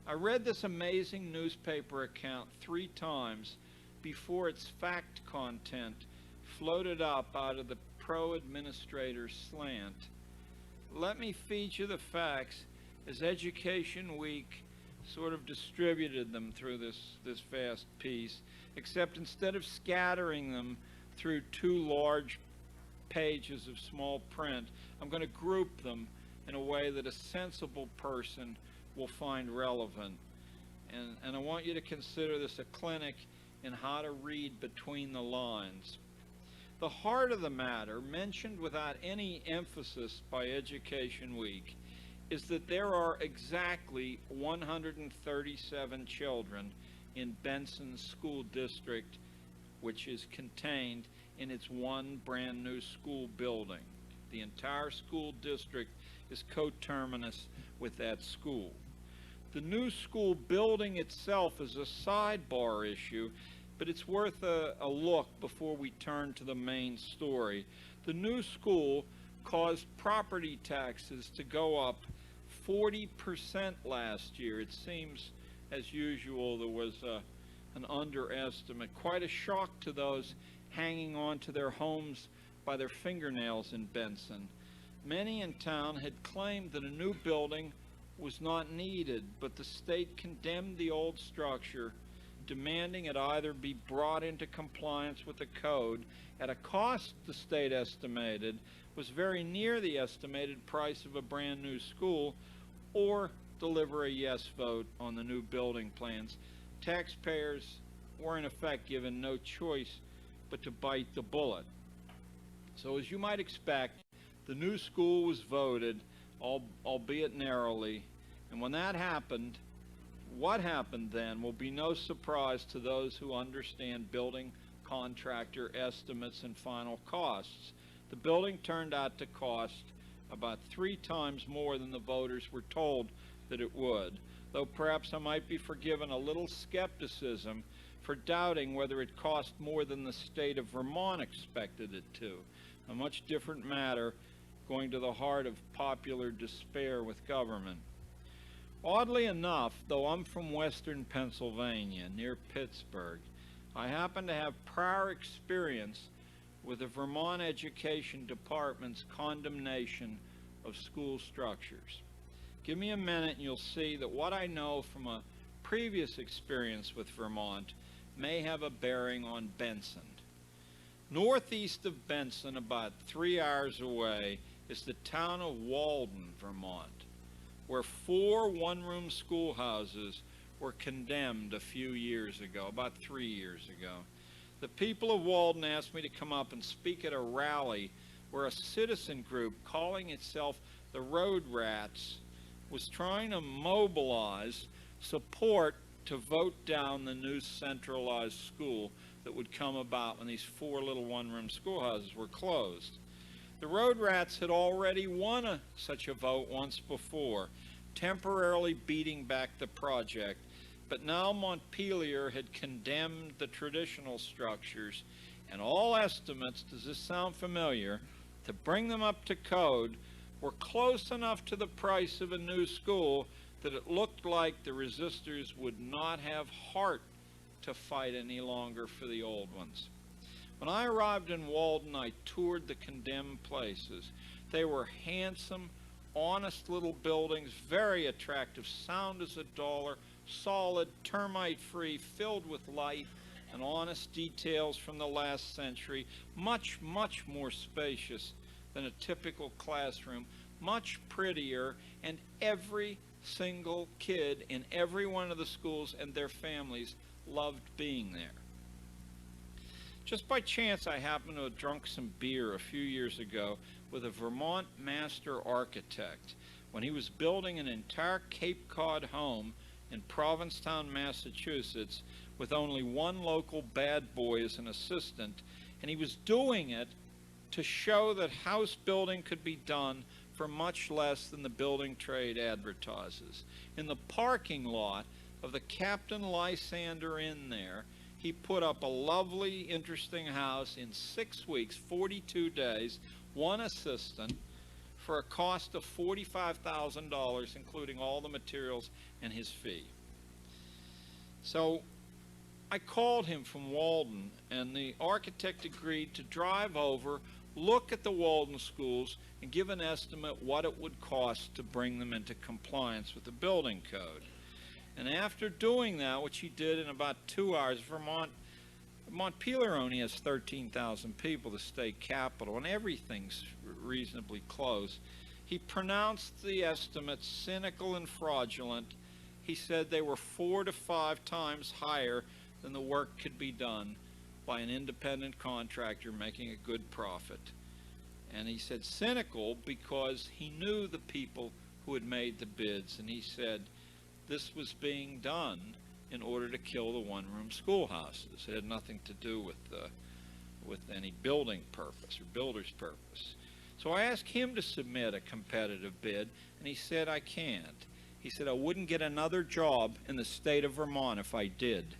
I read this amazing newspaper account 3 times before its fact content floated up out of the pro-administrator slant. Let me feed you the facts as Education Week sort of distributed them through this vast piece, except instead of scattering them through 2 large pages of small print, I'm going to group them in a way that a sensible person will find relevant. And I want you to consider this a clinic in how to read between the lines. The heart of the matter, mentioned without any emphasis by Education Week, is that there are exactly 137 children in Benson's school district, which is contained in its one brand new school building. The entire school district is coterminous with that school. The new school building itself is a sidebar issue, but it's worth a look before we turn to the main story. The new school caused property taxes to go up 40% last year. It seems, as usual, there was an underestimate. Quite a shock to those hanging on to their homes by their fingernails in Benson. Many in town had claimed that a new building was not needed, but the state condemned the old structure, demanding it either be brought into compliance with the code at a cost the state estimated was very near the estimated price of a brand new school, or deliver a yes vote on the new building plans. Taxpayers were in effect given no choice but to bite the bullet. So as you might expect, the new school was voted, albeit narrowly, and when that happened, what happened then will be no surprise to those who understand building contractor estimates and final costs. The building turned out to cost about 3 times more than the voters were told that it would, though perhaps I might be forgiven a little skepticism for doubting whether it cost more than the state of Vermont expected it to. A much different matter, going to the heart of popular despair with government. Oddly enough, though I'm from western Pennsylvania, near Pittsburgh, I happen to have prior experience with the Vermont Education Department's condemnation of school structures. Give me a minute and you'll see that what I know from a previous experience with Vermont may have a bearing on Benson. Northeast of Benson, about 3 hours away, is the town of Walden, Vermont, where 4 one-room schoolhouses were condemned a few years ago, about 3 years ago. The people of Walden asked me to come up and speak at a rally where a citizen group calling itself the Road Rats was trying to mobilize support to vote down the new centralized school that would come about when these 4 little one-room schoolhouses were closed. The Road Rats had already won such a vote once before, temporarily beating back the project, but now Montpelier had condemned the traditional structures, and all estimates, does this sound familiar, to bring them up to code were close enough to the price of a new school that it looked like the resistors would not have heart to fight any longer for the old ones. When I arrived in Walden, I toured the condemned places. They were handsome, honest little buildings, very attractive, sound as a dollar, solid, termite-free, filled with light and honest details from the last century, much, much more spacious than a typical classroom, much prettier, and every single kid in every one of the schools and their families loved being there. Just by chance, I happened to have drunk some beer a few years ago with a Vermont master architect when he was building an entire Cape Cod home in Provincetown, Massachusetts, with only one local bad boy as an assistant, and he was doing it to show that house building could be done for much less than the building trade advertises. In the parking lot of the Captain Lysander Inn there, he put up a lovely, interesting house in 6 weeks, 42 days, one assistant, for a cost of $45,000, including all the materials and his fee. So I called him from Walden, and the architect agreed to drive over, look at the Walden schools, and give an estimate what it would cost to bring them into compliance with the building code. And after doing that, which he did in about 2 hours, Montpelier only has 13,000 people, the state capital, and everything's reasonably close. He pronounced the estimates cynical and fraudulent. He said they were 4 to 5 times higher than the work could be done by an independent contractor making a good profit. And he said cynical because he knew the people who had made the bids, and he said this was being done in order to kill the one-room schoolhouses. It had nothing to do with any building purpose or builder's purpose. So I asked him to submit a competitive bid, and he said I can't. He said I wouldn't get another job in the state of Vermont if I did.